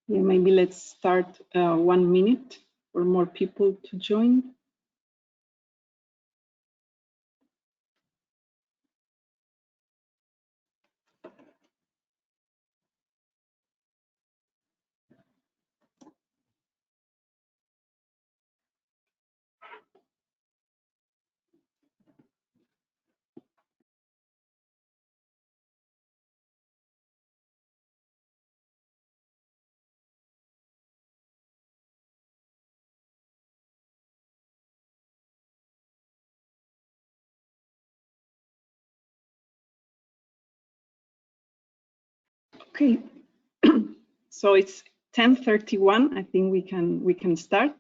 Yeah, maybe let's start 1 minute for more people to join. Okay, so it's 10:31. I think we can start.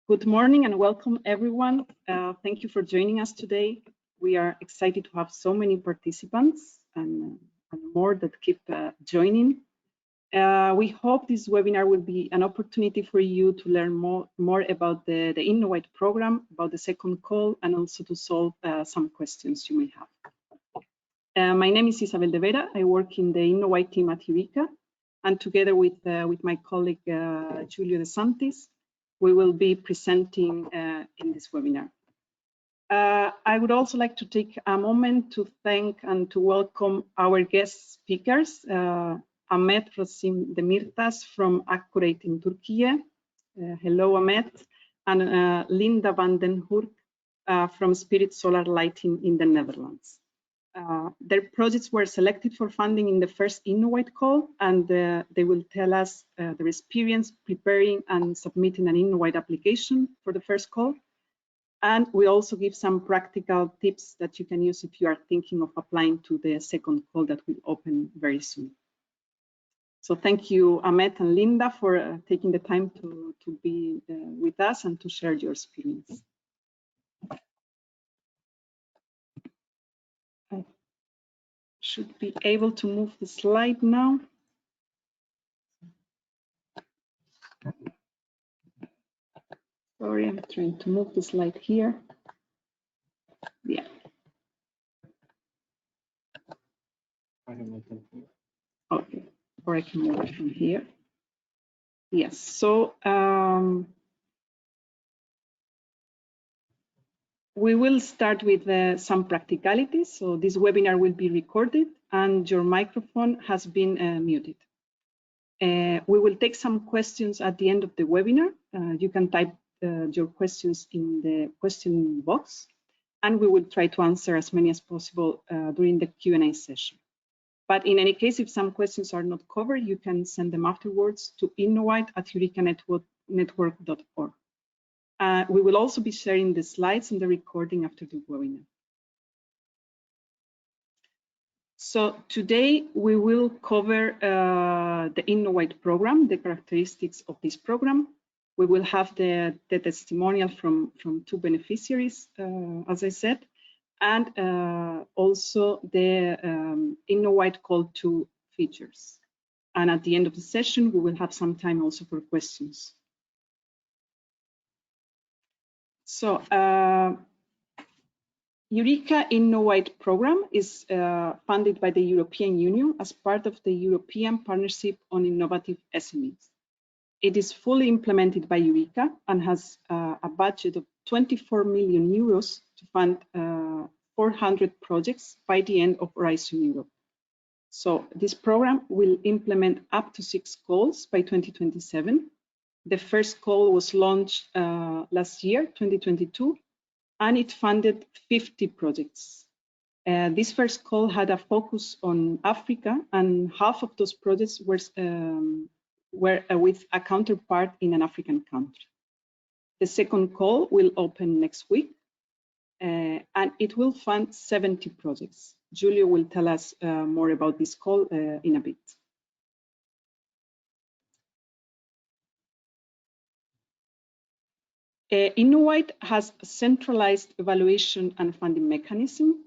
Good morning and welcome everyone. Thank you for joining us today. We are excited to have so many participants and more that keep joining. We hope this webinar will be an opportunity for you to learn more about the Innowwide program, about the second call, and also to solve some questions you may have. My name is Isabel de Vera. I work in the Innowwide team at Eureka, and together with my colleague Julio de Santis, we will be presenting in this webinar. I would also like to take a moment to thank and to welcome our guest speakers, Ahmet Rasim Demirtas from Accurate in Turkey. Hello, Ahmet. And Linda van den Hurk from Spirit Solar Lighting in the Netherlands. Their projects were selected for funding in the first Innowwide call, and they will tell us their experience preparing and submitting an Innowwide application for the first call. And we also give some practical tips that you can use if you are thinking of applying to the second call that will open very soon. So thank you, Ahmet and Linda, for taking the time to be with us and to share your experience. I should be able to move the slide now. Sorry, I'm trying to move the slide here. Yeah. Okay, or I can move it from here. Yes, so we will start with some practicalities. So this webinar will be recorded and your microphone has been muted. We will take some questions at the end of the webinar. You can type your questions in the question box, and we will try to answer as many as possible during the Q&A session. But in any case, if some questions are not covered, you can send them afterwards to innowwide@eurekanetwork.org. We will also be sharing the slides and the recording after the webinar. So today we will cover the Innowwide program, the characteristics of this program. We will have the testimonial from 2 beneficiaries, as I said, and also the Innowwide Call 2 features. And at the end of the session, we will have some time also for questions. So Eureka Innowwide program is funded by the European Union as part of the European Partnership on Innovative SMEs. It is fully implemented by Eureka and has a budget of 24 million euros to fund 400 projects by the end of Horizon Europe. So this program will implement up to 6 calls by 2027. The first call was launched last year, 2022, and it funded 50 projects. This first call had a focus on Africa, and half of those projects were with a counterpart in an African country. The second call will open next week, and it will fund 70 projects. Julio will tell us more about this call in a bit. Innowwide has a centralized evaluation and funding mechanism,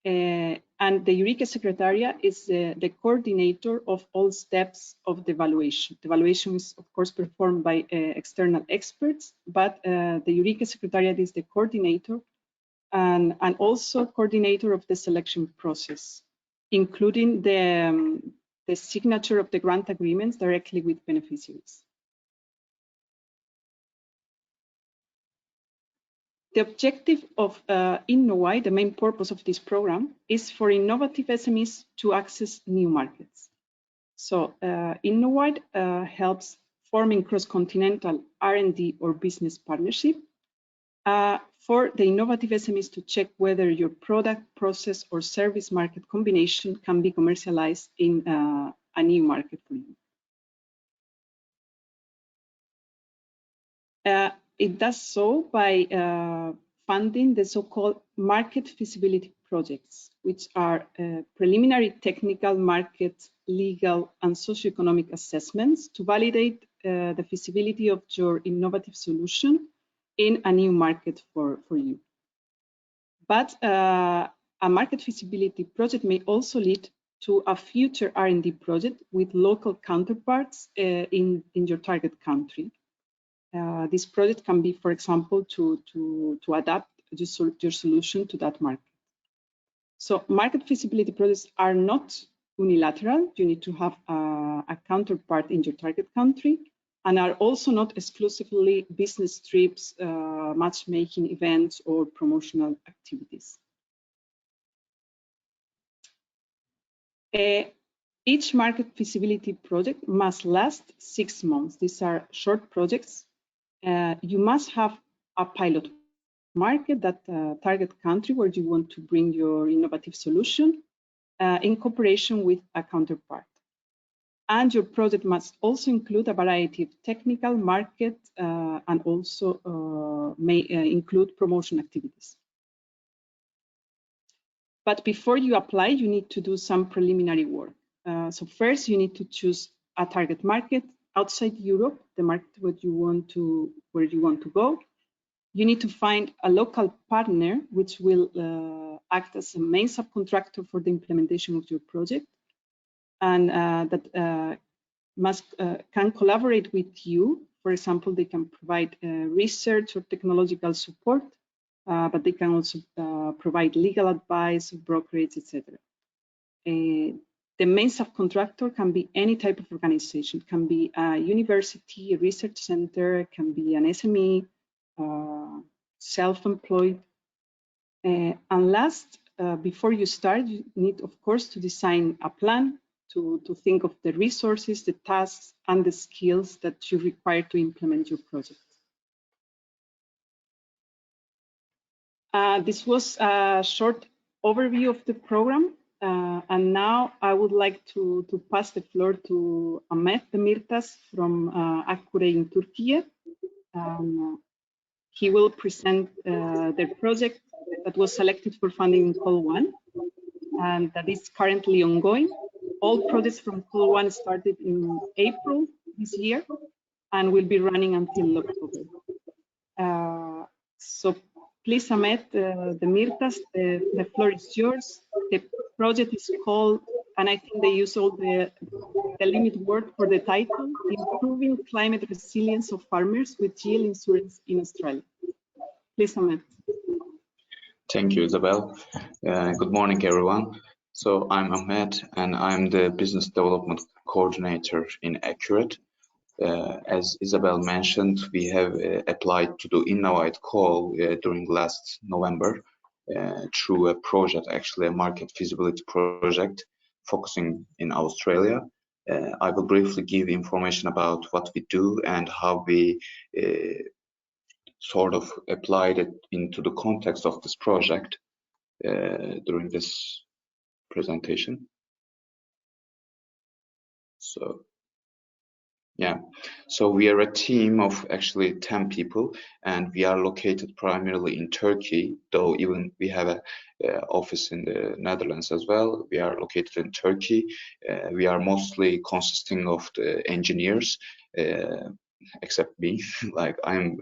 and the Eureka Secretariat is the coordinator of all steps of the evaluation. The evaluation is, of course, performed by external experts, but the Eureka Secretariat is the coordinator and also coordinator of the selection process, including the the signature of the grant agreements directly with beneficiaries. The objective of Innowwide, the main purpose of this program, is for innovative SMEs to access new markets. So Innowwide helps forming cross-continental R&D or business partnership for the innovative SMEs to check whether your product, process, or service market combination can be commercialized in a new market for you. It does so by funding the so-called market feasibility projects, which are preliminary technical, market, legal, and socioeconomic assessments to validate the feasibility of your innovative solution in a new market for you. But a market feasibility project may also lead to a future R&D project with local counterparts in your target country. This project can be, for example, to adapt your solution to that market. So market feasibility projects are not unilateral. You need to have a counterpart in your target country, and are also not exclusively business trips, matchmaking events, or promotional activities. Each market feasibility project must last 6 months. These are short projects. You must have a pilot market, that target country where you want to bring your innovative solution in cooperation with a counterpart. And your project must also include a variety of technical, market, and also may include promotion activities. But before you apply, you need to do some preliminary work. So first, you need to choose a target market outside Europe, the market where you want to go. You need to find a local partner which will act as a main subcontractor for the implementation of your project, and that can collaborate with you. For example, they can provide research or technological support, but they can also provide legal advice, brokerage, etc. The main subcontractor can be any type of organization. It can be a university, a research center, it can be an SME, self-employed. And last, before you start, you need, of course, to design a plan, to think of the resources, the tasks, and the skills that you require to implement your project. This was a short overview of the program. And now I would like to pass the floor to Ahmet Demirtas from Akkure in Turkey. He will present their project that was selected for funding in Call 1, and that is currently ongoing. All projects from Call 1 started in April this year and will be running until October. So please, Ahmet Demirtas, the floor is yours. The project is called, and I think they use all the limit word for the title, Improving Climate Resilience of Farmers with GL Insurance in Australia. Please, Ahmet. Thank you, Isabel. Good morning, everyone. So I'm Ahmet, and I'm the Business Development Coordinator in Accurate. As Isabel mentioned, we have applied to do Innowwide Call during last November through a project, actually a market feasibility project focusing in Australia. I will briefly give information about what we do and how we sort of applied it into the context of this project during this presentation. So yeah, so we are a team of actually 10 people, and we are located primarily in Turkey, though even we have an office in the Netherlands as well. We are located in Turkey. We are mostly consisting of the engineers, except me. Like I'm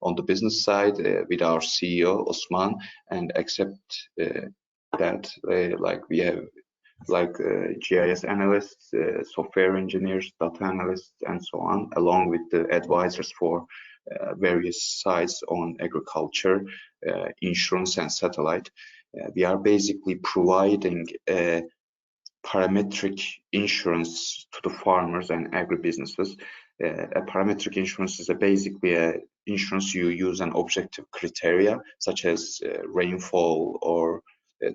on the business side with our CEO, Osman, and except that, like we have like GIS analysts, software engineers, data analysts, and so on, along with the advisors for various sites on agriculture, insurance, and satellite. We are basically providing a parametric insurance to the farmers and agribusinesses. A parametric insurance is basically a insurance you use an objective criteria such as rainfall or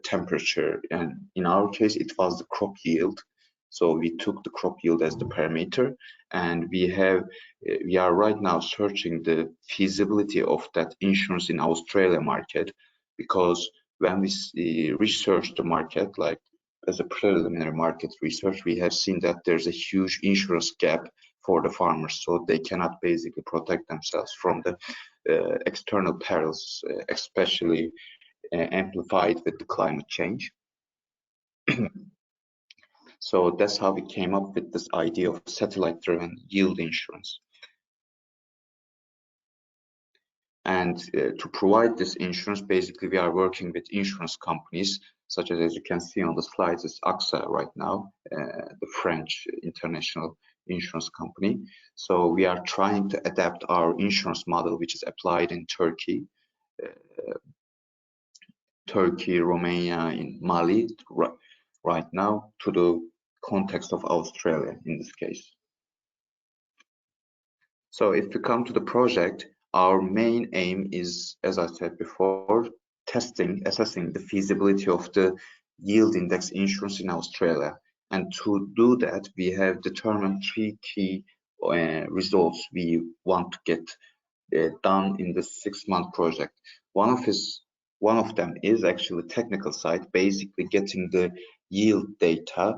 temperature, and in our case it was the crop yield. So we took the crop yield as the parameter, and we are right now searching the feasibility of that insurance in Australia market, because when we research the market, like as a preliminary market research, we have seen that there's a huge insurance gap for the farmers, so they cannot basically protect themselves from the external perils, especially amplified with the climate change. So that's how we came up with this idea of satellite-driven yield insurance. And to provide this insurance, basically we are working with insurance companies, such as you can see on the slides, it's AXA right now, the French international insurance company. So we are trying to adapt our insurance model, which is applied in Turkey, Romania, in Mali, right now, to the context of Australia in this case. So if we come to the project, our main aim is, as I said before, assessing the feasibility of the yield index insurance in Australia. And to do that, we have determined 3 key results we want to get done in the 6-month project. One of them is actually technical side, basically getting the yield data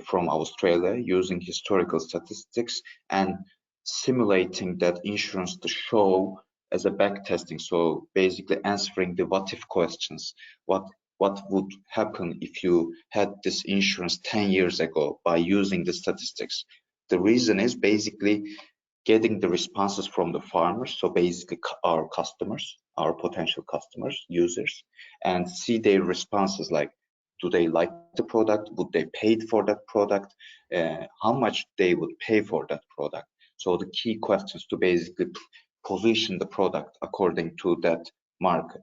from Australia using historical statistics and simulating that insurance to show as a back testing. So basically answering the what if questions. What would happen if you had this insurance 10 years ago by using the statistics? The reason is basically getting the responses from the farmers, so basically our customers, our potential customers, users, and see their responses, like, do they like the product? Would they pay for that product? How much they would pay for that product? So the key questions to basically position the product according to that market.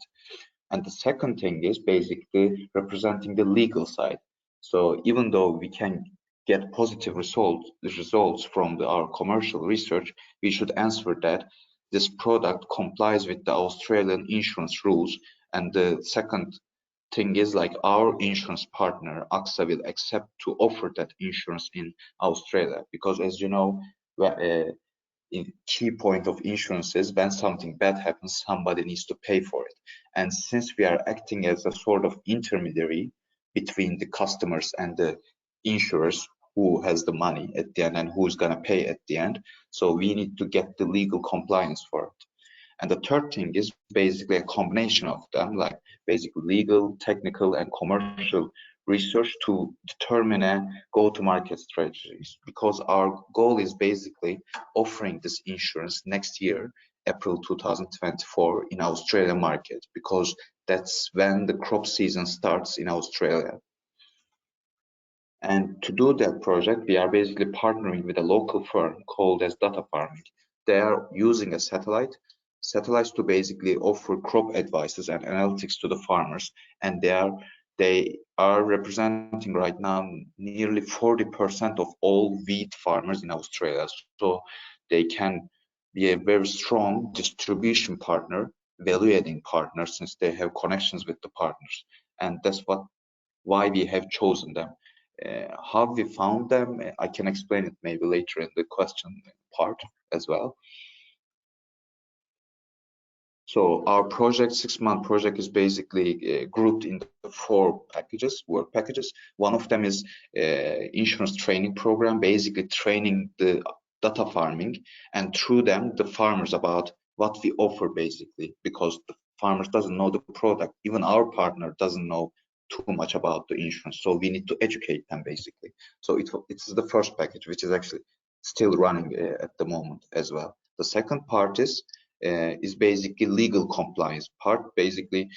And the second thing is basically representing the legal side. So even though we can get positive results from our commercial research, we should answer that this product complies with the Australian insurance rules. And the second thing is, like, our insurance partner, AXA, will accept to offer that insurance in Australia. Because as you know, key point of insurance is when something bad happens, somebody needs to pay for it. And since we are acting as a sort of intermediary between the customers and the insurers, who has the money at the end and who's going to pay at the end, so we need to get the legal compliance for it. And the third thing is basically a combination of them, like basically legal, technical, and commercial research to determine a go-to-market strategies, because our goal is basically offering this insurance next year, April 2024, in Australian market, because that's when the crop season starts in Australia. And to do that project, we are basically partnering with a local firm called as Data Farming. They are using a satellites to basically offer crop advices and analytics to the farmers, and they are representing right now nearly 40% of all wheat farmers in Australia. So they can be a very strong distribution partner, value-adding partner, since they have connections with the partners. And that's why we have chosen them. How we found them, I can explain it maybe later in the question part as well. So our project, 6-month project, is basically grouped into 4 work packages. One of them is insurance training program, basically training the data farming, and through them the farmers about what we offer, basically, because the farmers doesn't know the product. Even our partner doesn't know too much about the insurance, so we need to educate them, basically. So it's the first package, which is actually still running at the moment as well. The second part is basically legal compliance part, basically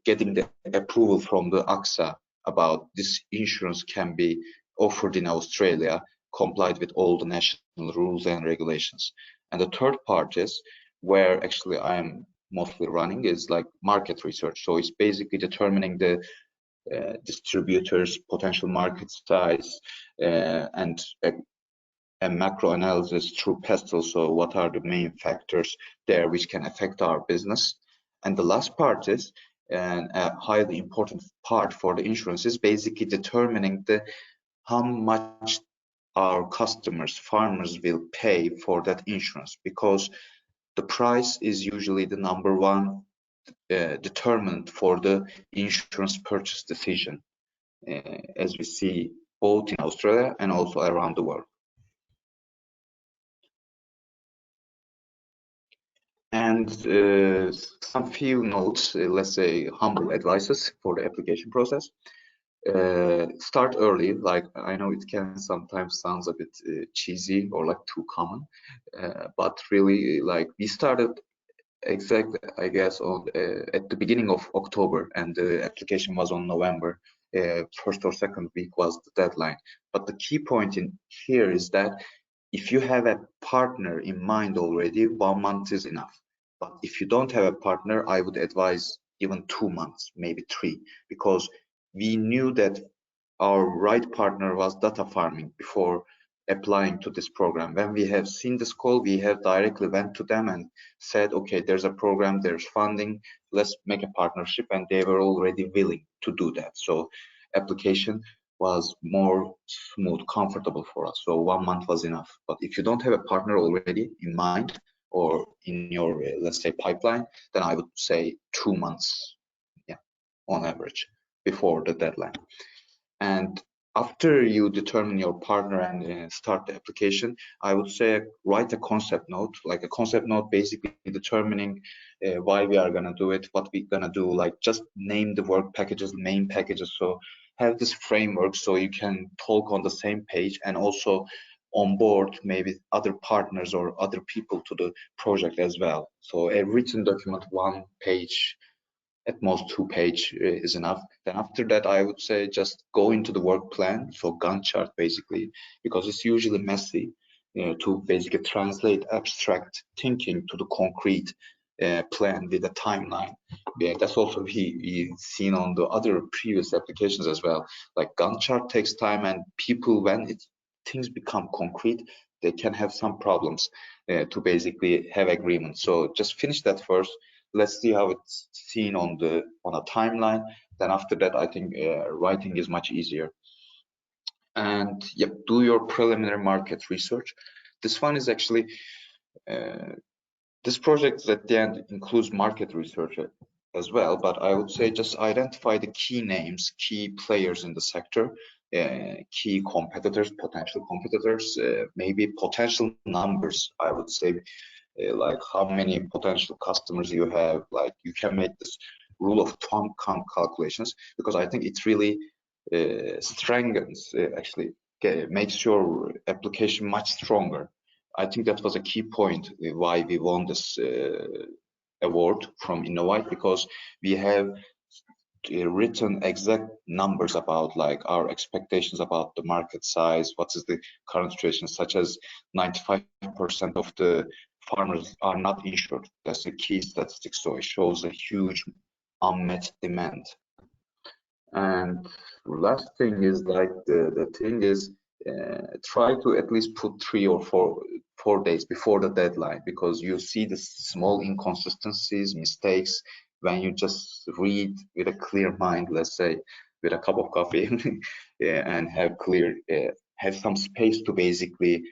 getting the approval from the AXA about this insurance can be offered in Australia, complied with all the national rules and regulations. And the third part is where actually I am mostly running, is like market research. So it's basically determining the distributors, potential market size, and a macro analysis through PESTEL. So what are the main factors there which can affect our business? And the last part is, and a highly important part for the insurance, is basically determining how much our customers, farmers, will pay for that insurance, because the price is usually the number one determinant for the insurance purchase decision, as we see both in Australia and also around the world. And some few notes, let's say humble advices for the application process. Start early. Like, I know it can sometimes sounds a bit cheesy or like too common, but really, like, we started exactly, I guess, on at the beginning of October, and the application was on November. First or second week was the deadline. But the key point in here is that if you have a partner in mind already, 1 month is enough. But if you don't have a partner, I would advise even 2 months, maybe 3, because we knew that our right partner was data farming before applying to this program. When we have seen this call, we have directly went to them and said, okay, there's a program, there's funding, let's make a partnership, and they were already willing to do that. So application was more smooth, comfortable for us. So 1 month was enough. But if you don't have a partner already in mind or in your, let's say, pipeline, then I would say 2 months, yeah, on average, before the deadline. And after you determine your partner and start the application, I would say write a concept note, like a concept note basically determining why we are going to do it, what we're going to do, like just name the work packages, main packages. So have this framework so you can talk on the same page, and also onboard maybe other partners or other people to the project as well. So a written document, 1 page, at most 2 page is enough. Then after that, I would say just go into the work plan, so Gantt chart basically, because it's usually messy, to basically translate abstract thinking to the concrete plan with a timeline. Yeah, that's also we seen on the other previous applications as well. Like Gantt chart takes time, and people, when things become concrete, they can have some problems to basically have agreement. So just finish that first. Let's see how it's seen on a timeline. Then after that, I think writing is much easier. And yep, do your preliminary market research. This one is actually this project at the end includes market research as well, but I would say just identify the key names, key players in the sector, key competitors, potential competitors, maybe potential numbers. I would say like how many potential customers you have. Like, you can make this rule of thumb calculations, because I think it really strengthens, actually makes your application much stronger. I think that was a key point why we won this award from Innowwide, because we have written exact numbers about like our expectations about the market size, what is the current situation, such as 95% of the farmers are not insured. That's the key statistic. So it shows a huge unmet demand. And last thing is like the thing is try to at least put 3 or 4 days before the deadline, because you see the small inconsistencies, mistakes when you just read with a clear mind, let's say with a cup of coffee, and have some space to basically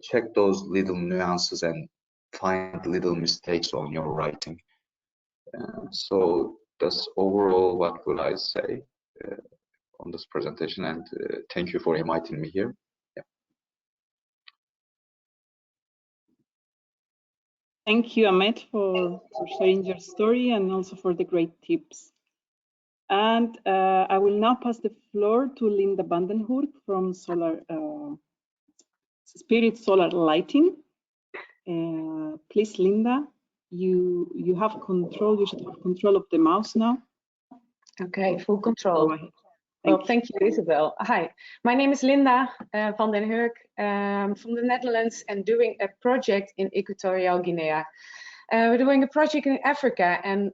check those little nuances and find little mistakes on your writing. So that's overall what would I say on this presentation, and thank you for inviting me here. Yeah. Thank you, Ahmed, for sharing your story and also for the great tips. And I will now pass the floor to Linda Vandenhoek from Spirit Solar Lighting. Please, Linda, you have control. You should have control of the mouse now. Okay, full control. Thank you, Isabel. Hi, my name is Linda van den Hurk from the Netherlands, and doing a project in Equatorial Guinea. We're doing a project in Africa, and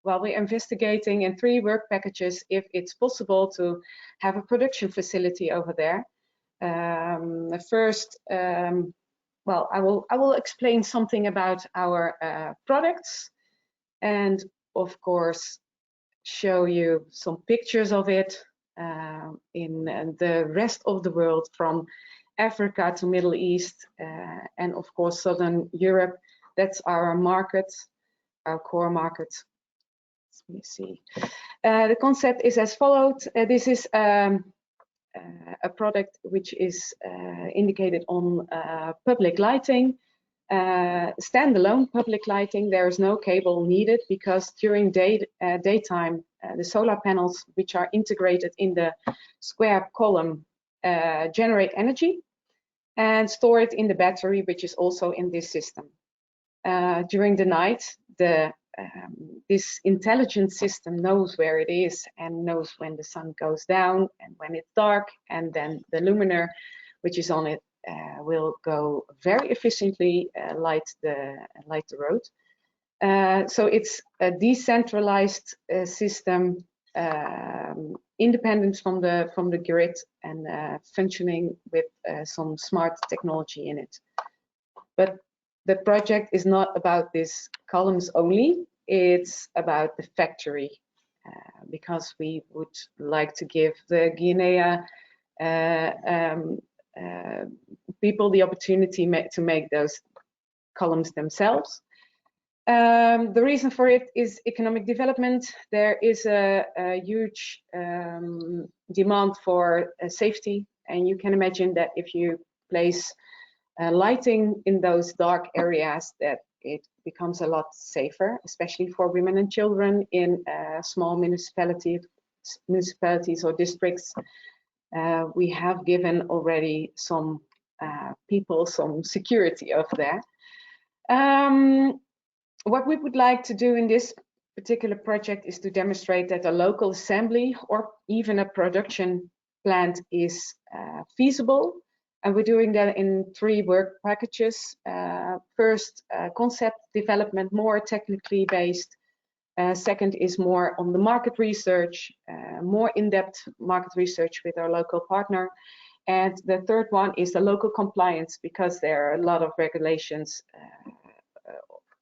Well, we're investigating in 3 work packages if it's possible to have a production facility over there. First, well, I will explain something about our products, and of course show you some pictures of it in the rest of the world, from Africa to Middle East, and of course Southern Europe. That's our market, our core market. Let me see. The concept is as follows. This is a product which is indicated on public lighting, standalone public lighting. There is no cable needed, because during daytime the solar panels, which are integrated in the square column, generate energy and store it in the battery, which is also in this system. During the night, this intelligent system knows where it is and knows when the sun goes down and when it's dark, and then the luminaire which is on it will go very efficiently light the road. So it's a decentralized system, independent from the grid, and functioning with some smart technology in it. But the project is not about these columns only, it's about the factory, because we would like to give the Guinea people the opportunity to make those columns themselves. The reason for it is economic development. There is a huge demand for safety, and you can imagine that if you place lighting in those dark areas, that it becomes a lot safer, especially for women and children in small municipalities or districts. We have given already some people some security over there. What we would like to do in this particular project is to demonstrate that a local assembly or even a production plant is feasible. And we're doing that in 3 work packages. First, concept development, more technically based. Second is more on the market research, more in-depth market research with our local partner. And the third one is the local compliance, because there are a lot of regulations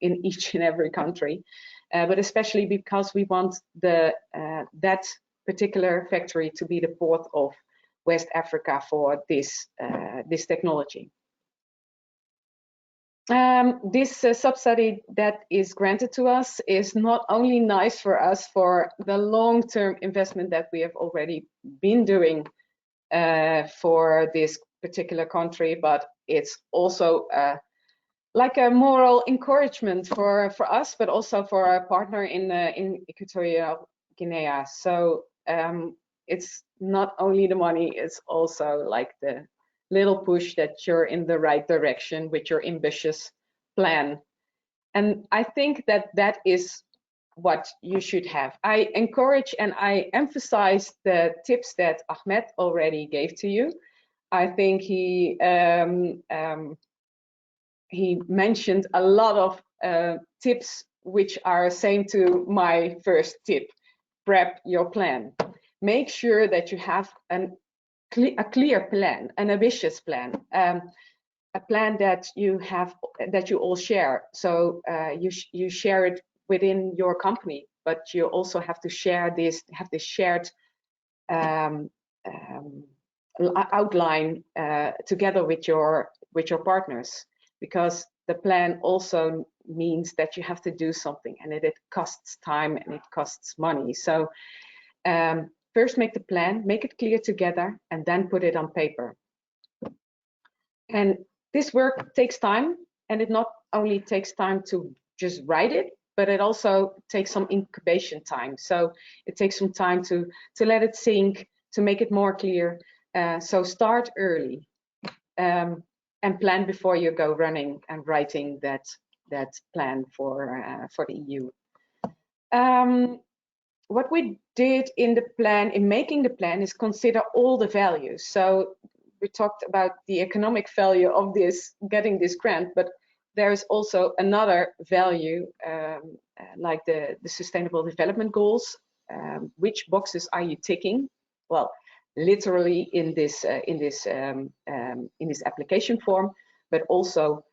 in each and every country, but especially because we want that particular factory to be the port of West Africa for this technology. This subsidy that is granted to us is not only nice for us for the long-term investment that we have already been doing for this particular country, but it's also like a moral encouragement for us, but also for our partner in Equatorial Guinea. So it's not only the money, it's also like the little push that you're in the right direction with your ambitious plan. And I think that that is what you should have. I encourage and I emphasize the tips that Ahmed already gave to you. I think he mentioned a lot of tips which are same to my first tip: prep your plan. Make sure that you have a clear plan, an ambitious plan, a plan that you all share. So you share it within your company, but you also have to share this, have this shared outline together with your partners, because the plan also means that you have to do something, and it costs time and it costs money. So first make the plan, make it clear together, and then put it on paper. And this work takes time, and it not only takes time to just write it, but it also takes some incubation time. So it takes some time to let it sink, to make it more clear. So start early and plan before you go running and writing that plan for the EU. What we did in the plan, in making the plan, is consider all the values. So we talked about the economic value of this, getting this grant, but there is also another value like the Sustainable Development Goals. Which boxes are you ticking? Well, literally in this application form, but also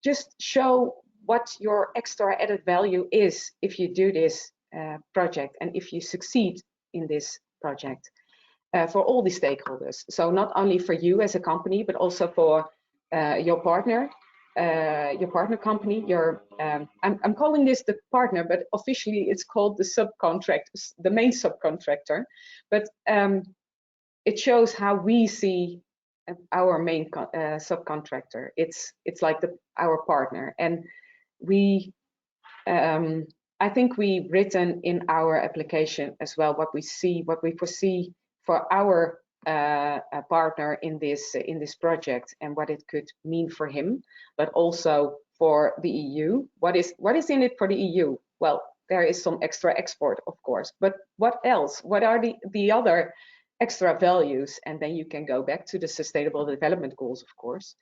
just show what your extra added value is if you do this project and if you succeed in this project for all the stakeholders. So not only for you as a company, but also for your partner company. I'm calling this the partner, but officially it's called the subcontract, the main subcontractor. But it shows how we see our main subcontractor. It's like our partner, and we. I think we've written in our application as well what we foresee for our partner in this project and what it could mean for him, but also for the EU. What is in it for the EU? Well, there is some extra export, of course, but what else? What are the other extra values? And then you can go back to the Sustainable Development Goals, of course.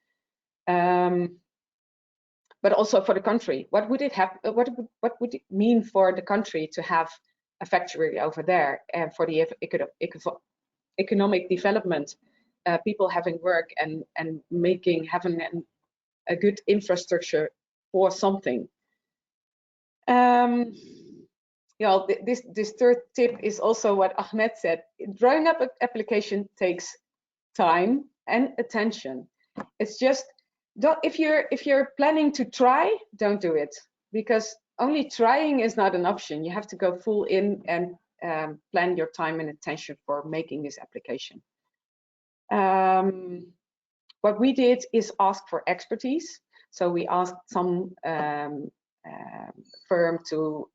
But also for the country, what would it have? What would it mean for the country to have a factory over there, and for the economic development, people having work and having a good infrastructure for something. This third tip is also what Ahmed said. Drawing up an application takes time and attention. It's just if you're planning to try, don't do it, because only trying is not an option. You have to go full in and plan your time and attention for making this application. What we did is ask for expertise. So we asked some firm to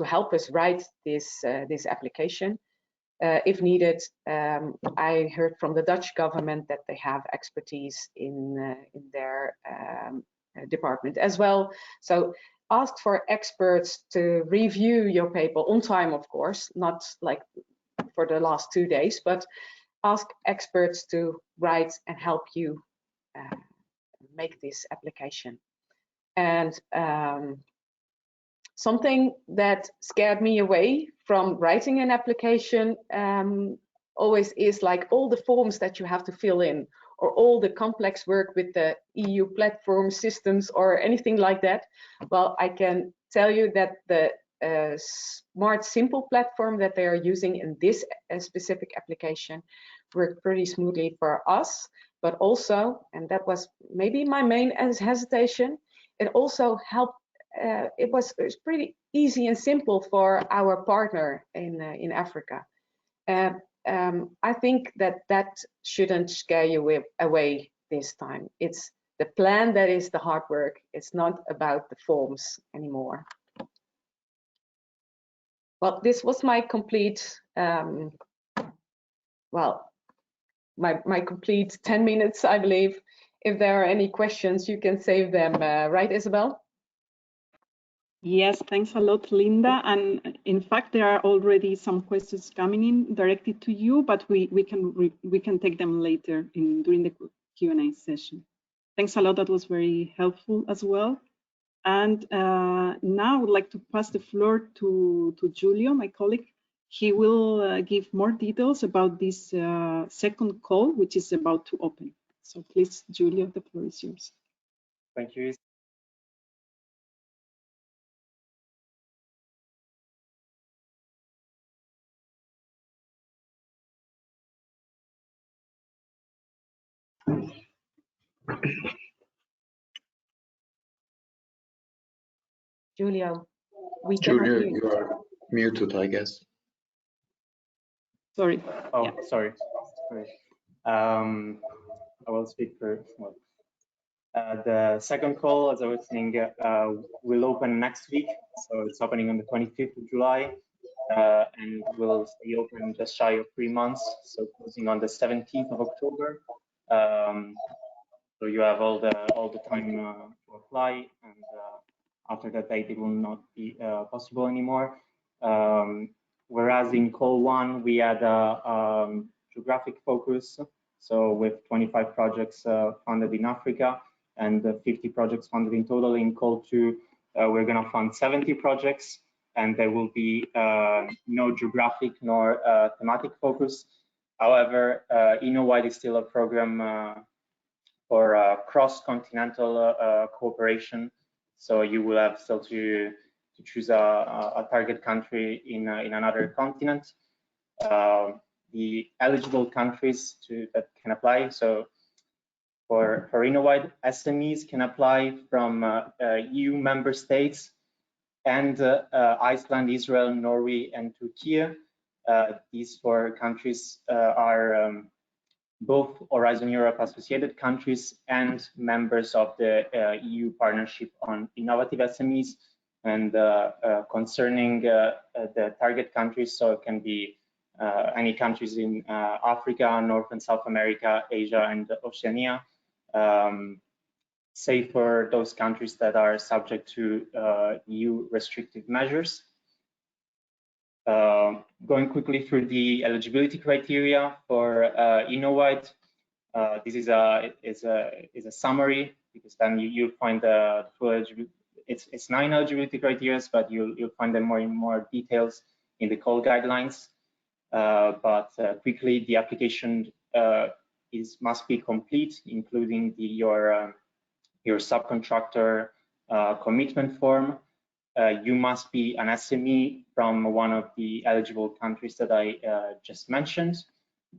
help us write this application. If needed, I heard from the Dutch government that they have expertise in their department as well. So ask for experts to review your paper on time, of course, not like for the last 2 days, but ask experts to write and help you make this application. And something that scared me away from writing an application always is like all the forms that you have to fill in, or all the complex work with the EU platform systems or anything like that. Well, I can tell you that the Smart Simple platform that they are using in this specific application worked pretty smoothly for us, but also, and that was maybe my main hesitation, it also helped. It was pretty easy and simple for our partner in Africa. I think that shouldn't scare you away this time. It's the plan that is the hard work. It's not about the forms anymore. Well, this was my complete, my complete 10 minutes, I believe. If there are any questions, you can save them, right, Isabel? Yes, thanks a lot, Linda. And in fact, there are already some questions coming in directed to you, but we can take them later during the Q&A session. Thanks a lot. That was very helpful as well. And now I would like to pass the floor to Julio, my colleague. He will give more details about this second call, which is about to open. So please, Julio, the floor is yours. Thank you. Julio, Julio, you are muted, I guess. Sorry. Oh, yeah. Sorry. I will speak first. Well, the second call, as I was saying, will open next week. So it's opening on the 25th of July and will stay open just shy of 3 months. So closing on the 17th of October. So you have all the time to apply, and after that date, it will not be possible anymore. Whereas in call one, we had a geographic focus. So with 25 projects funded in Africa and 50 projects funded in total. In call two, we're going to fund 70 projects, and there will be no geographic nor thematic focus. However, Innowwide is still a program for cross-continental cooperation. So you will have still to choose a target country in another continent. The eligible countries that can apply. So for Innowwide, SMEs can apply from EU member states and Iceland, Israel, Norway, and Turkey. These 4 countries are both Horizon Europe associated countries and members of the EU Partnership on Innovative SMEs. And concerning the target countries, so it can be any countries in Africa, North and South America, Asia, and Oceania, save for those countries that are subject to EU restrictive measures. Going quickly through the eligibility criteria for Innowwide, this is a summary, because then you'll find the full eligibility. It's 9 eligibility criteria, but you'll find them in more details in the call guidelines. But quickly, the application must be complete, including your subcontractor commitment form. You must be an SME from one of the eligible countries that I just mentioned.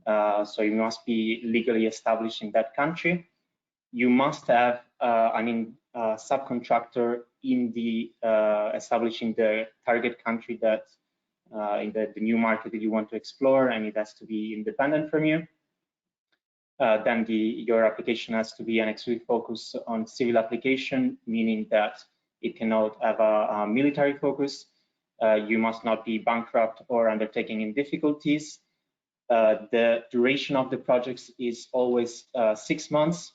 So you must be legally established in that country. You must have a subcontractor in the establishing the target country that in the new market that you want to explore, and it has to be independent from you. Then your application has to be an exclusive focus on civil application, meaning that it cannot have a military focus. You must not be bankrupt or undertaking in difficulties. The duration of the projects is always 6 months,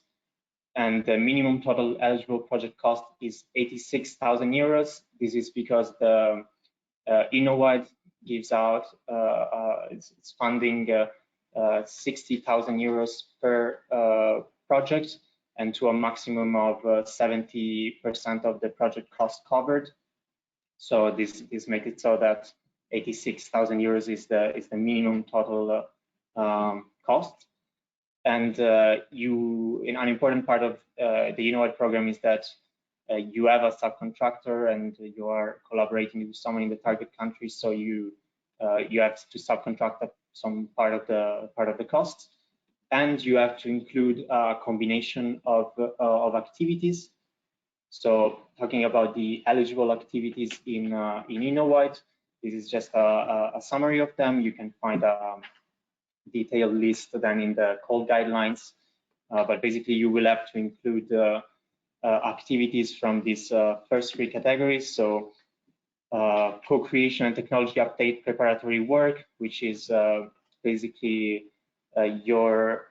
and the minimum total eligible project cost is 86,000 euros. This is because the Innowwide gives out it's funding 60,000 euros per project, and to a maximum of 70% of the project cost covered. So this makes it so that 86,000 euros is the minimum total cost. And an important part of the Innowwide program is that you have a subcontractor and you are collaborating with someone in the target country, so you have to subcontract some part of the cost, and you have to include a combination of activities. So talking about the eligible activities in Innowwide, this is just a summary of them. You can find a detailed list then in the call guidelines, but basically you will have to include activities from these first 3 categories. So co-creation and technology update preparatory work, which is basically your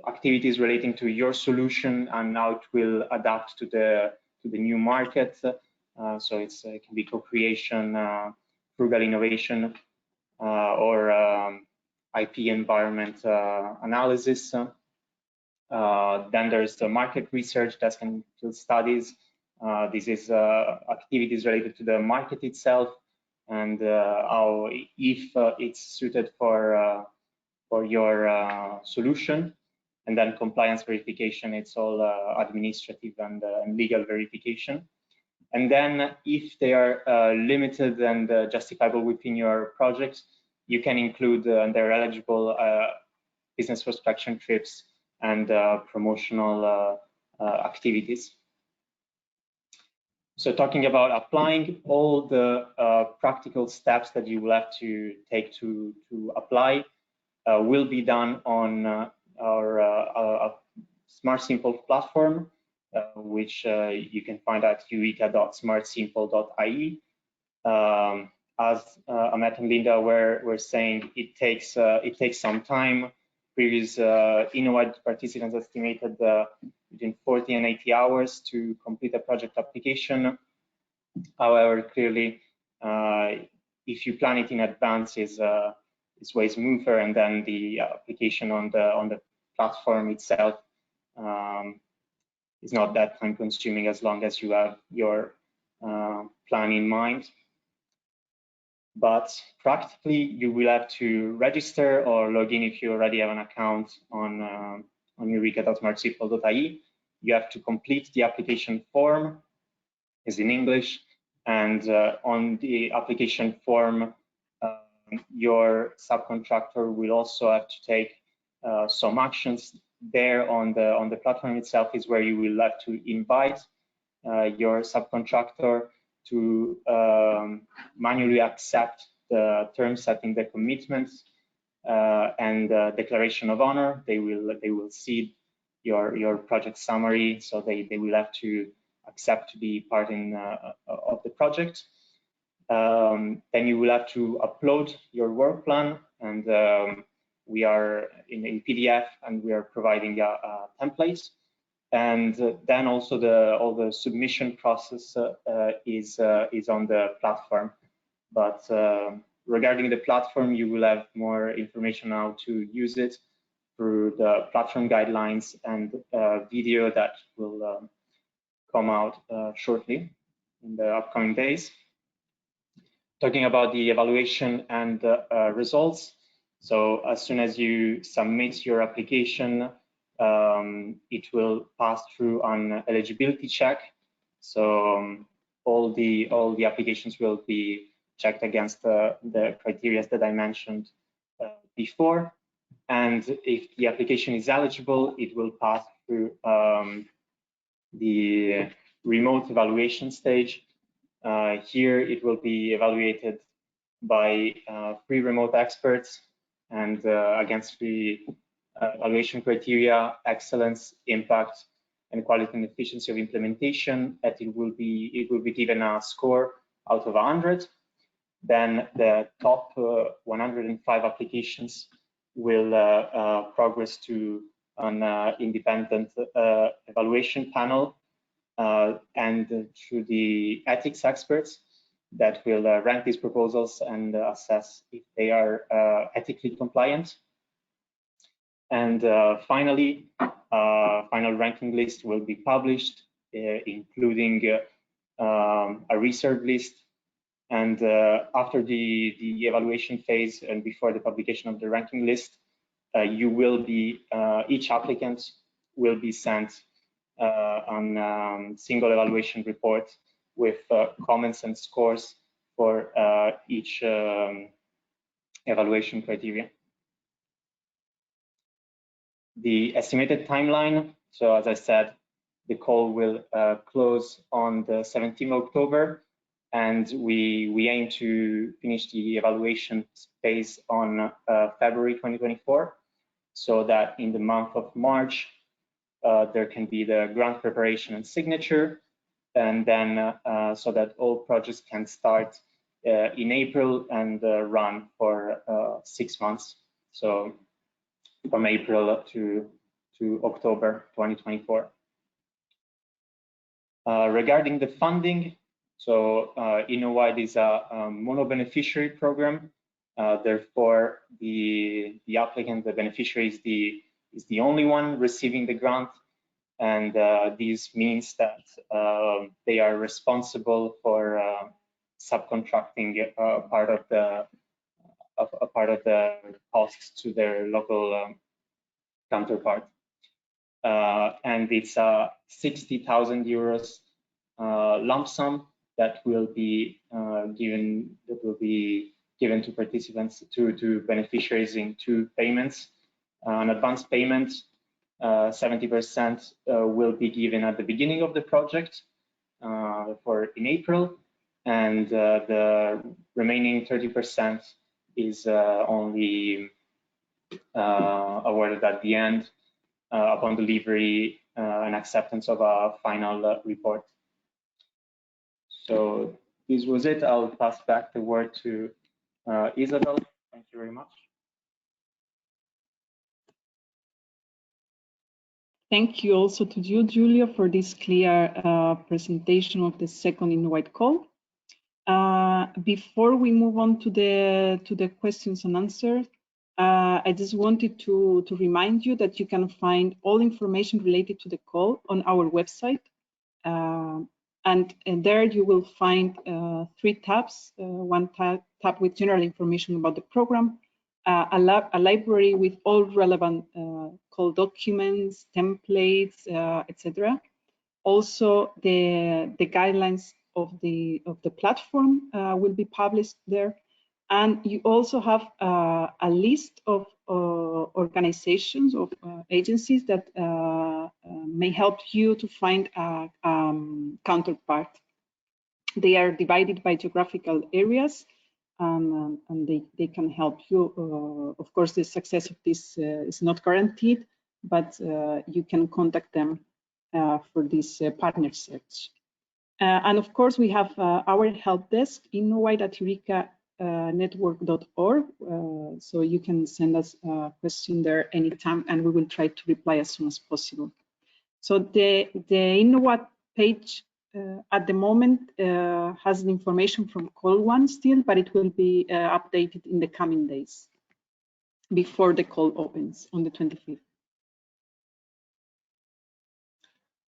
activities relating to your solution and how it will adapt to the new market. So it can be co-creation, frugal innovation, or IP environment analysis. Then there's the market research that can include studies. This is activities related to the market itself and if it's suited for your solution. And then compliance verification, it's all administrative and legal verification. And then if they are limited and justifiable within your project, you can include their eligible business prospection trips and promotional activities. So talking about applying, all the practical steps that you will have to take to apply will be done on our Smart Simple platform, which you can find at eureka.smartsimple.ie. As Ahmet and Linda were saying, it takes some time. Previous Innowwide participants estimated between 40 and 80 hours to complete a project application. However, clearly, if you plan it in advance, is way smoother, and then the application on the platform itself is not that time consuming, as long as you have your plan in mind. But practically, you will have to register or log in if you already have an account on eureka.smartcipol.ie. You have to complete the application form, is in English, and on the application form, your subcontractor will also have to take some actions. There on the platform itself is where you will have to invite your subcontractor to manually accept the terms setting the commitments and declaration of honor. They will see your project summary, so they will have to accept to be part of the project. Then you will have to upload your work plan, and we are in PDF, and we are providing a template. And then also all the submission process is on the platform. But regarding the platform, you will have more information on how to use it through the platform guidelines and video that will come out shortly in the upcoming days. Talking about the evaluation and results. So as soon as you submit your application, it will pass through an eligibility check. So all the applications will be checked against the criteria that I mentioned before. And if the application is eligible, it will pass through the remote evaluation stage. Here it will be evaluated by 3 remote experts and against 3 evaluation criteria: excellence, impact, and quality and efficiency of implementation. That it will be given a score out of 100. Then the top 105 applications will progress to an independent evaluation panel and through the ethics experts that will rank these proposals and assess if they are ethically compliant. And finally, final ranking list will be published, including a reserve list. And after the evaluation phase and before the publication of the ranking list, each applicant will be sent on single evaluation report with comments and scores for each evaluation criteria. The estimated timeline, so as I said, the call will close on the 17th of October, and we aim to finish the evaluation phase on February 2024, so that in the month of March, there can be the grant preparation and signature, and then so that all projects can start in April and run for 6 months. So from April to October 2024. Regarding the funding, so Innowwide is a mono-beneficiary program. Therefore, the applicant, the beneficiary, is the only one receiving the grant, and this means that they are responsible for subcontracting a part of the costs to their local counterpart. And it's a 60,000 euros lump sum that will be given to participants, to beneficiaries in 2 payments. An advance payment, 70% will be given at the beginning of the project in April, and the remaining 30% is only awarded at the end upon delivery and acceptance of a final report. So this was it. I'll pass back the word to Isabel. Thank you very much. Thank you also to you, Giulio, for this clear presentation of the second Innowwide Call. Before we move on to the questions and answers, I just wanted to remind you that you can find all information related to the call on our website. and there you will find 3 tabs. One tab with general information about the program, a library with all relevant call documents, templates, etc. Also, the guidelines of the platform will be published there, and you also have a list of organizations, of agencies that may help you to find a counterpart. They are divided by geographical areas, and they can help you. Of course, the success of this is not guaranteed, but you can contact them for this partner search. And of course, we have our help desk, innowwide@eureka.network.org. So you can send us a question there anytime, and we will try to reply as soon as possible. So the Innowwide page at the moment has the information from call 1 still, but it will be updated in the coming days before the call opens on the 25th.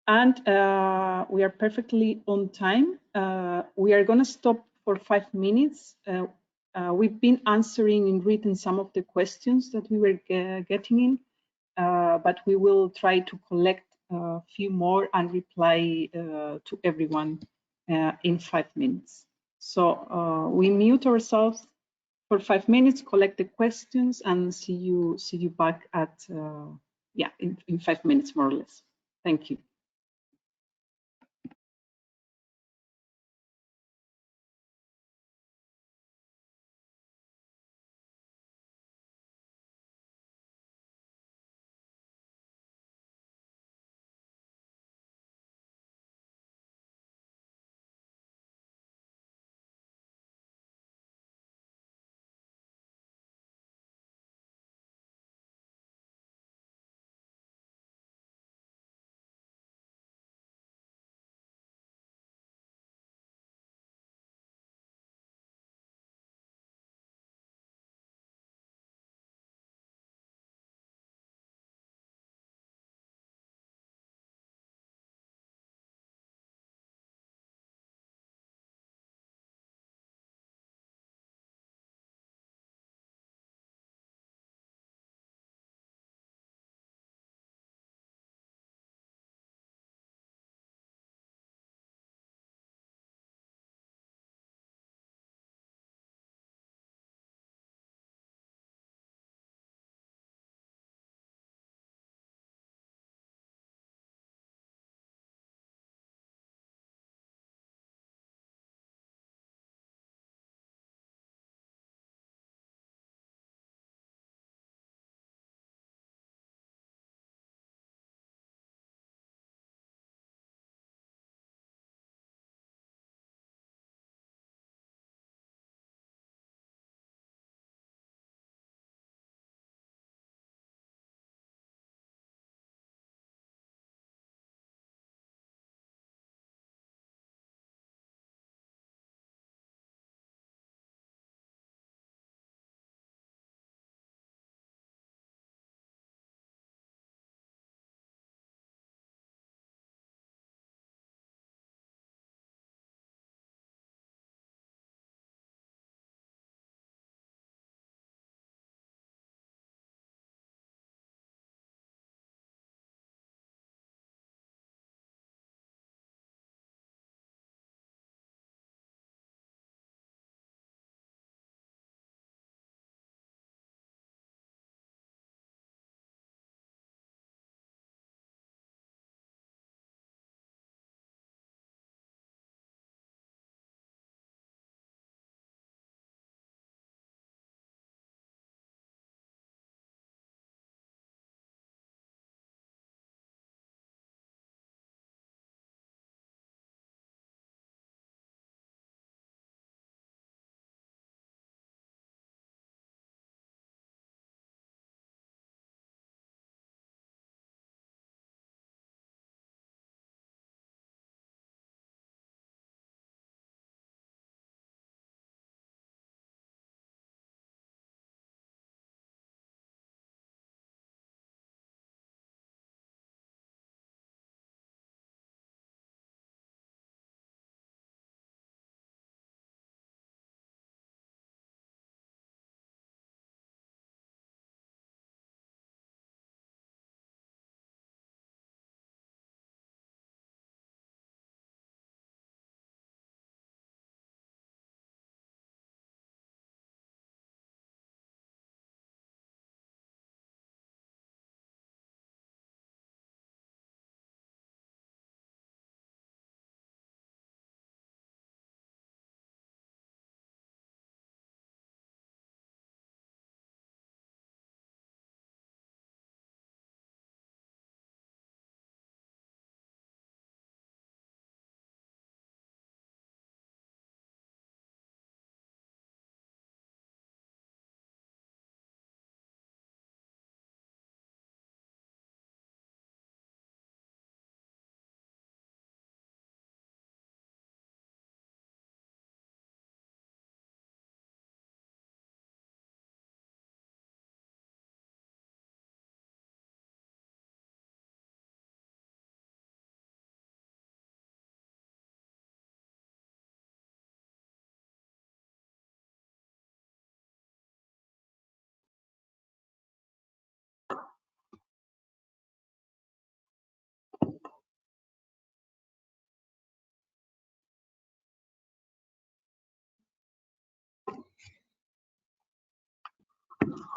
And we are perfectly on time. We are going to stop for 5 minutes. We've been answering in written some of the questions that we were getting in, but we will try to collect a few more and reply to everyone in 5 minutes. So we mute ourselves for 5 minutes, collect the questions, and see you back at in 5 minutes more or less. Thank you.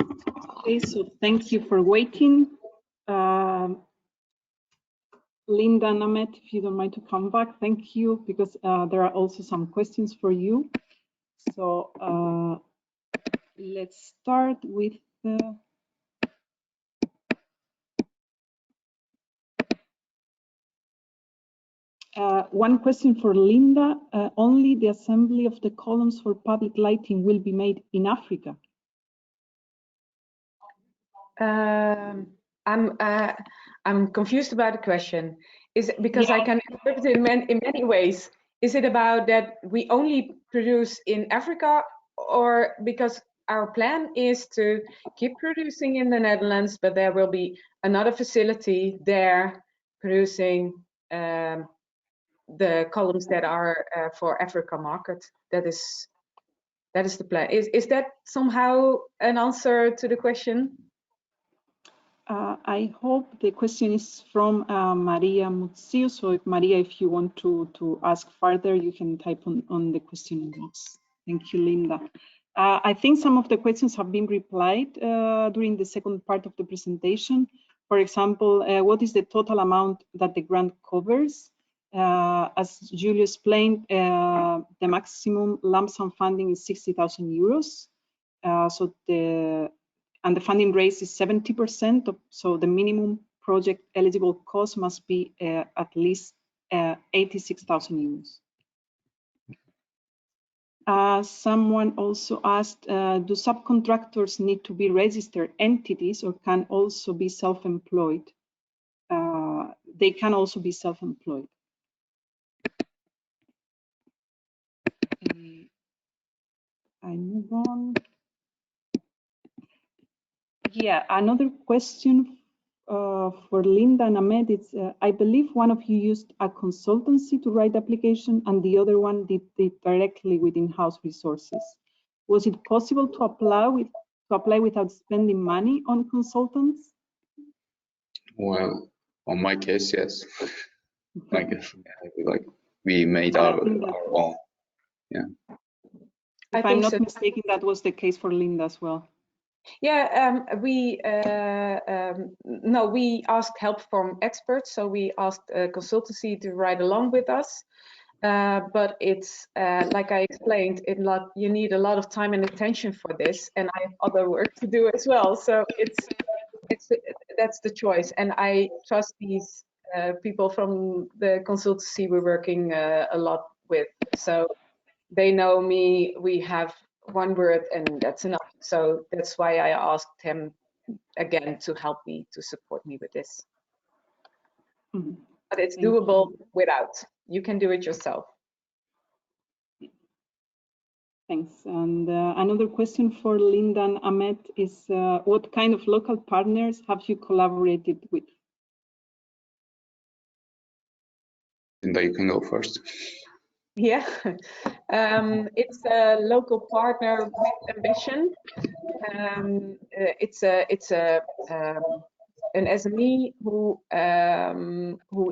Okay, so thank you for waiting. Linda and Ahmed, if you don't mind to come back, thank you, because there are also some questions for you. So let's start with one question for Linda. Only the assembly of the columns for public lighting will be made in Africa? I'm confused about the question. Is it because I can interpret it in many ways? Is it about that we only produce in Africa, or because our plan is to keep producing in the Netherlands, but there will be another facility there producing the columns that are for Africa market? That is the plan. Is that somehow an answer to the question? I hope the question is from Maria Mutsio. So if Maria, if you want to ask further, you can type on the question box. Thank you, Linda. I think some of the questions have been replied during the second part of the presentation. For example, what is the total amount that the grant covers? As Julio explained, the maximum lump sum funding is 60,000 euros. And the funding rate is 70%, so the minimum project eligible cost must be at least 86,000 euros. Someone also asked, do subcontractors need to be registered entities or can also be self-employed? They can also be self-employed. I move on. Yeah, another question for Linda and Ahmed. It's, I believe one of you used a consultancy to write the application and the other one did it directly with in-house resources. Was it possible to apply without spending money on consultants? Well, on my case, yes. Like we made our own. Yeah. If I'm not mistaken, that was the case for Linda as well. Yeah, we asked help from experts, so we asked a consultancy to ride along with us. But it's like I explained, you need a lot of time and attention for this, and I have other work to do as well. So that's the choice, and I trust these people from the consultancy we're working a lot with. So they know me. We have one word and that's enough. So that's why I asked him again to help me, to support me with this. Mm-hmm. But it's doable without. You can do it yourself. Thanks. And another question for Linda and Ahmed is, what kind of local partners have you collaborated with? Linda, you can go first. Yeah, it's a local partner with ambition. It's an SME who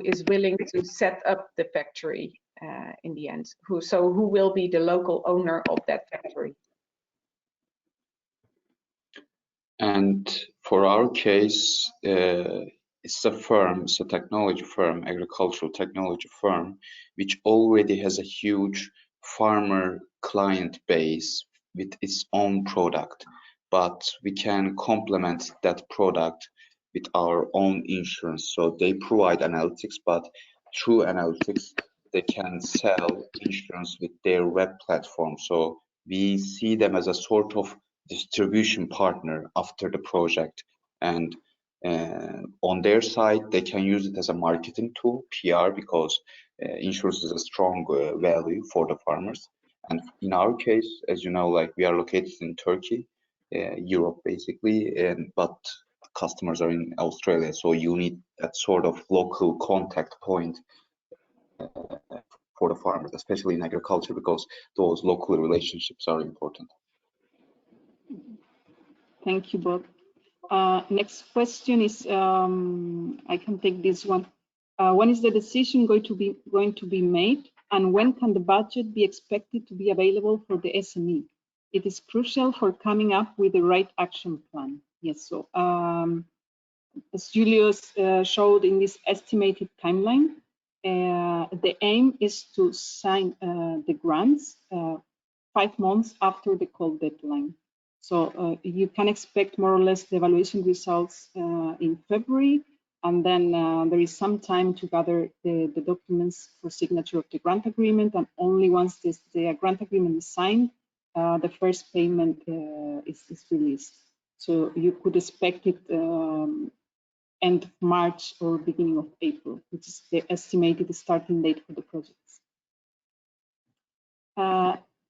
is willing to set up the factory in the end. Who will be the local owner of that factory? And for our case, it's a firm, it's a technology firm, agricultural technology firm, which already has a huge farmer client base with its own product. But we can complement that product with our own insurance. So they provide analytics, but through analytics, they can sell insurance with their web platform. So we see them as a sort of distribution partner after the project, and on their side they can use it as a marketing tool, PR, because insurance is a strong value for the farmers. And in our case, as you know, like we are located in Turkey, Europe basically, but customers are in Australia, so you need that sort of local contact point for the farmers, especially in agriculture, because those local relationships are important. Thank you, Bob. Next question is, I can take this one. When is the decision going to be made, and when can the budget be expected to be available for the SME? It is crucial for coming up with the right action plan. Yes, so as Julius showed in this estimated timeline, the aim is to sign the grants 5 months after the call deadline. So you can expect more or less the evaluation results in February, and then there is some time to gather the documents for signature of the grant agreement, and only once the grant agreement is signed, the first payment is released. So you could expect it end of March or beginning of April, which is the estimated starting date for the projects.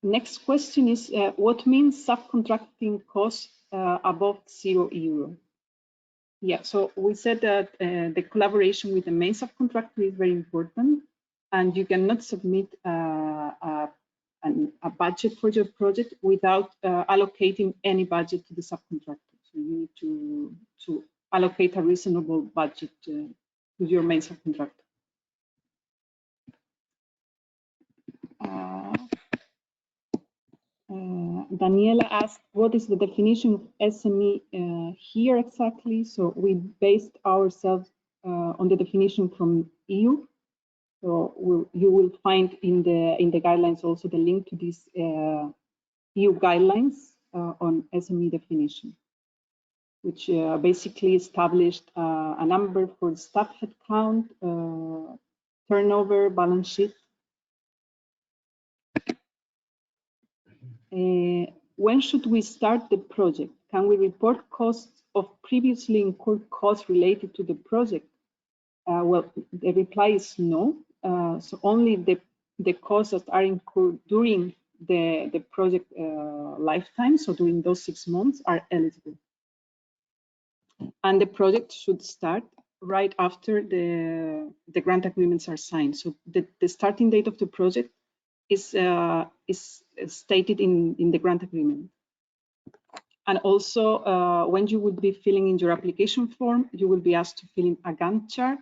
Next question is, what means subcontracting costs above €0? Yeah, so we said that the collaboration with the main subcontractor is very important, and you cannot submit a budget for your project without allocating any budget to the subcontractor. So you need to allocate a reasonable budget to your main subcontractor. Daniela asked, what is the definition of SME here exactly? So we based ourselves on the definition from EU. So you will find in the guidelines also the link to these EU guidelines on SME definition, which basically established a number for staff headcount, turnover, balance sheet. When should we start the project? Can we report costs of previously incurred costs related to the project? Well, the reply is no. So only the costs that are incurred during the project lifetime, so during those 6 months, are eligible. And the project should start right after the grant agreements are signed. So the starting date of the project is stated in the grant agreement. And also, when you will be filling in your application form, you will be asked to fill in a Gantt chart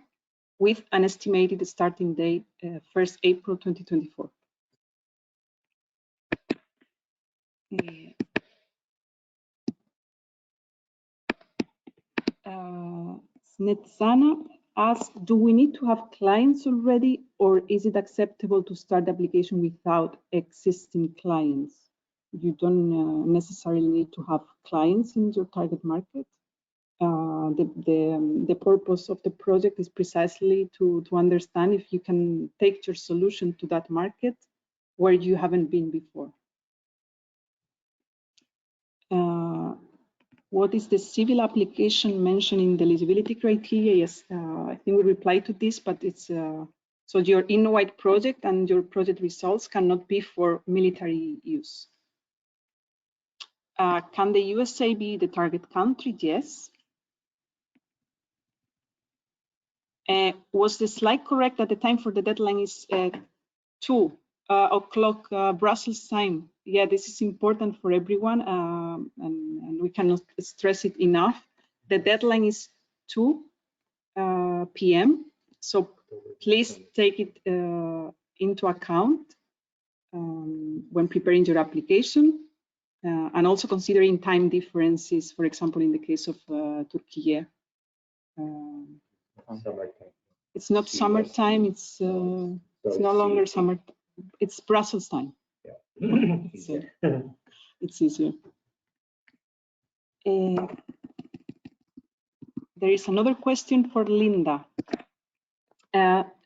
with an estimated starting date, 1st April 2024. Snetsana asks, do we need to have clients already, or is it acceptable to start the application without existing clients? You don't necessarily need to have clients in your target market. The purpose of the project is precisely to understand if you can take your solution to that market where you haven't been before. What is the civil application mentioned in the eligibility criteria? Yes, I think we replied to this, but it's so your Innowwide project and your project results cannot be for military use. Can the USA be the target country? Yes. Was the slide correct that the time for the deadline is 2 o'clock Brussels time? Yeah, this is important for everyone, and we cannot stress it enough. The deadline is 2 p.m. So please take it into account when preparing your application, and also considering time differences, for example, in the case of Turkey. It's not summertime, it's no longer summer, it's Brussels time. Yeah. It's easier. There is another question for Linda.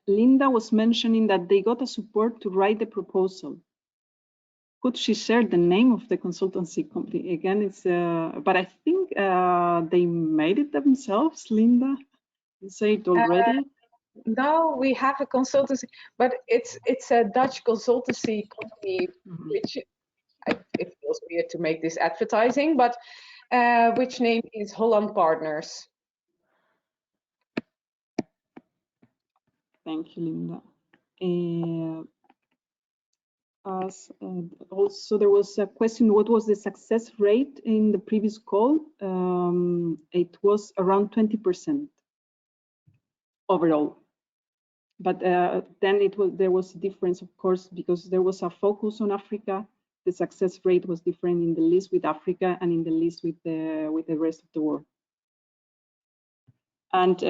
Linda was mentioning that they got a support to write the proposal. Could she share the name of the consultancy company? Again, it's but I think they made it themselves, Linda. You say it already. No, we have a consultancy, but it's a Dutch consultancy company, which it feels weird to make this advertising, but which name is Holland Partners. Thank you, Linda. Also, there was a question, what was the success rate in the previous call? It was around 20% overall. But then there was a difference, of course, because there was a focus on Africa the success rate was different in the list with Africa and in the list with the rest of the world. And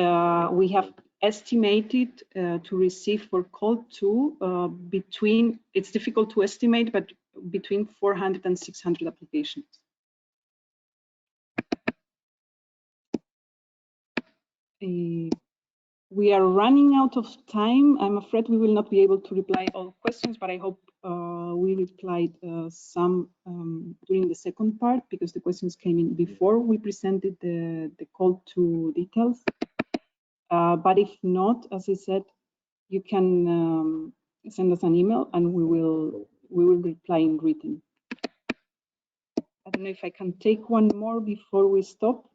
we have estimated to receive for call 2 between, it's difficult to estimate, but between 400 and 600 applications. We are running out of time. I'm afraid we will not be able to reply all questions, but I hope we replied some during the second part, because the questions came in before we presented the call to details. But if not, as I said, you can send us an email and we will reply in written. I don't know if I can take one more before we stop.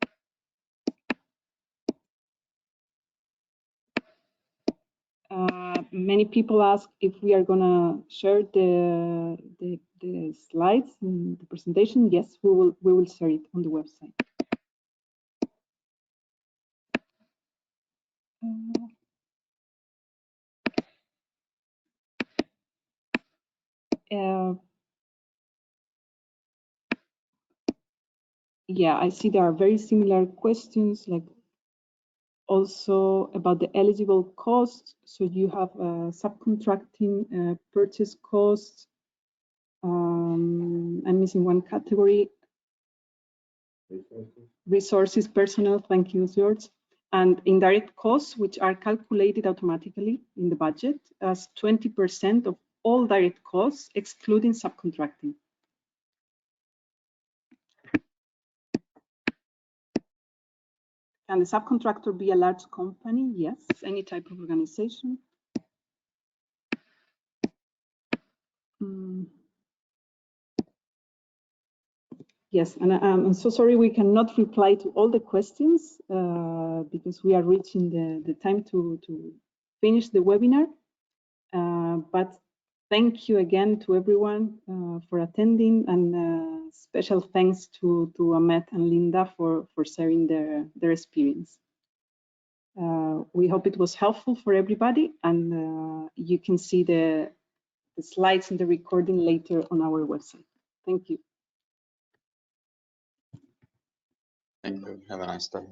Many people ask if we are gonna share the slides in the presentation. Yes, we will share it on the website. Yeah, I see there are very similar questions, like also about the eligible costs. So you have subcontracting, purchase costs. I'm missing one category. Resources, personnel, thank you, George. And indirect costs, which are calculated automatically in the budget as 20% of all direct costs, excluding subcontracting. Can the subcontractor be a large company? Yes, any type of organization. Yes, and I'm so sorry we cannot reply to all the questions because we are reaching the time to finish the webinar. But thank you again to everyone for attending, and special thanks to Ahmed and Linda for sharing their experience. We hope it was helpful for everybody, and you can see the slides and the recording later on our website. Thank you. Thank you. Have a nice day.